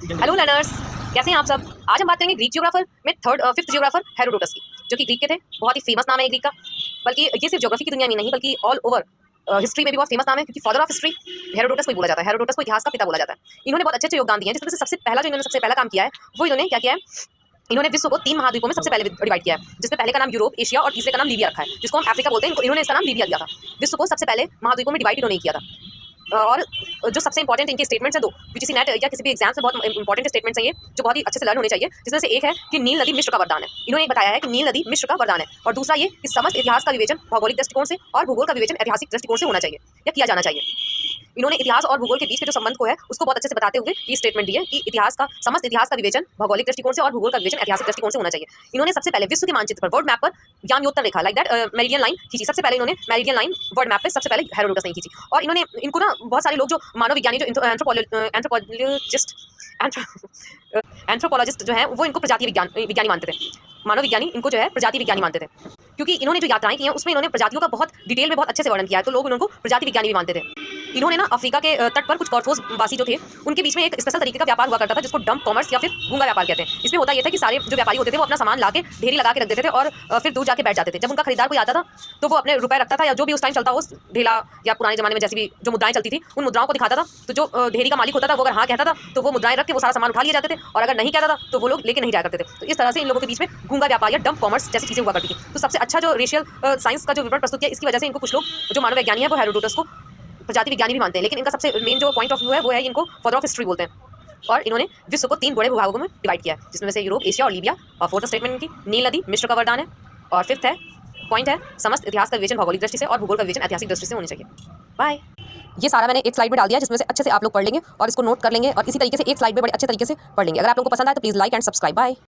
Hello learners, कैसे हैं आप सब। आज हम बात करेंगे ग्रीक जियोग्राफर में फिफ्थ जियोग्राफर हेरोडोटस की, जो कि ग्रीक के थे। बहुत ही फेमस नाम है ग्रीक का, बल्कि ये सिर्फ ज्योग्राफी की दुनिया में नहीं बल्कि ऑल ओवर हिस्ट्री में भी बहुत फेमस नाम है, क्योंकि फादर ऑफ हिस्ट्री हेरोडोटस को ही बोला जाता है। हेरोडोटस को इतिहास का पिता बोला जाता है। इन्होंने बहुत अच्छे अच्छे योगदान दिए हैं, जिसमें से सबसे पहला काम किया है वो इन्होंने क्या किया है। इन्होंने विश्व को 3 महाद्वीपों में सबसे पहले डिवाइड किया है, जिसमें पहले का नाम यूरोप, एशिया और तीसरे का नाम लीबिया रखा है, जिसको हम अफ्रीका बोलते हैं। इन्होंने इसका नाम लीबिया दिया था। विश्व को सबसे पहले महाद्वीपों में डिवाइड इन्होंने किया था। और जो सबसे इंपॉर्टेंट इनके स्टेटमेंट्स हैं दो, यूजीसी नेट या किसी भी एग्जाम्स में बहुत इंपॉर्टेंट स्टेटमेंट्स हैं ये, जो बहुत ही अच्छे से लर्न होने चाहिए। जिसमें से एक है कि नील नदी मिस्र का वरदान है। इन्होंने बताया है कि नील नदी मिस्र का वरदान है। और दूसरा ये कि समस्त इतिहास का विवेचन भौगोलिक दृष्टिकोण से और भूगोल का विवेचन ऐतिहासिक दृष्टिकोण से होना चाहिए या किया जाना चाहिए। इन्होंने इतिहास और भूगोल के बीच के जो संबंध को है उसको बहुत अच्छे से बताते हुए ये स्टेटमेंट दी है कि समस्त इतिहास का विवेचन भौगोलिक दृष्टिकोण से और भूगोल का विवेचन ऐतिहासिक दृष्टिकोण से होना चाहिए। इन्होंने सबसे पहले विश्व के मानचित्र पर वर्ल्ड मैप पर याम्योत्तर रेखा लाइक दैट मेरिडियन लाइन खींची। सबसे पहले इन्होंने मेरिडियन लाइन वर्ल्ड मैप पे सबसे पहले हेरोडोटस ने खींची। और इन्होंने इनको ना बहुत सारे लोग जो मानव विज्ञानी जो एंथ्रोपोलॉजिस्ट जो है वो इनको प्रजाति विज्ञानी मानते थे। मानव विज्ञानी इनको जो है प्रजाति विज्ञानी मानते थे, क्योंकि इन्होंने जो यात्राएं की हैं उसमें इन्होंने प्रजातियों का बहुत डिटेल में बहुत अच्छे से वर्णन किया है, तो लोग इनको प्रजाति विज्ञानी भी मानते थे। इन्होंने ना अफ्रीका के तट पर कुछ कॉर्थोस वासी जो थे उनके बीच में एक स्पेशल तरीके का व्यापार हुआ करता था, जिसको डंप कॉमर्स या फिर गूंगा व्यापार कहते हैं। इसमें होता यह था कि सारे जो व्यापारी होते थे वो अपना सामान लाके ढेरी लगा के रख देते थे और फिर दूर जाके बैठ जाते थे। जब उनका खरीदार कोई आता था तो वो अपने रुपए रखता था, या जो भी उस टाइम चलता हो, उस ढेला या पुराने जमाने में जैसी भी जो मुद्राएं चलती थी उन मुद्राओं को दिखाता था। तो जो ढेरी का मालिक होता था वो अगर हाँ कहता था तो वो मुद्राएं रख के वो सारा सामान उठा लिए जाते थे, और अगर नहीं कहता था तो वो लोग लेके नहीं जाया करते थे। तो इस तरह से इन लोगों के बीच में गूंगा व्यापार या डंप कॉमर्स जैसी चीजें हुआ करती थी। तो सबसे अच्छा जो रेशियल साइंस का जो विवरण प्रस्तुत किया, इसकी वजह से इनको कुछ लोग जो मानव विज्ञानी है वो हेरोडोटस को प्रजाति विज्ञानी भी मानते हैं। लेकिन इनका सबसे मेन जो पॉइंट ऑफ व्यू है वो है इनको फादर ऑफ हिस्ट्री बोलते हैं। और इन्होंने विश्व को 3 बड़े भूभागों में डिवाइड किया है, जिसमें से यूरोप, एशिया और लीबिया। और फोर्थ स्टेटमेंट इनकी नील नदी मिस्र का वरदान है। और फिफ्थ है पॉइंट है समस्त इतिहास का विवेचन भौगोलिक दृष्टि से और भूगोल का विवेचन ऐतिहासिक दृष्टि से होनी चाहिए। बाय। ये सारा मैंने एक स्लाइड में डाल दिया, जिसमें से अच्छे से आप लोग पढ़ लेंगे और इसको नोट कर लेंगे, और इसी तरीके से एक स्लाइड में बड़े अच्छे तरीके से पढ़ लेंगे। अगर आप लोगों को पसंद आए तो please like and subscribe. Bye.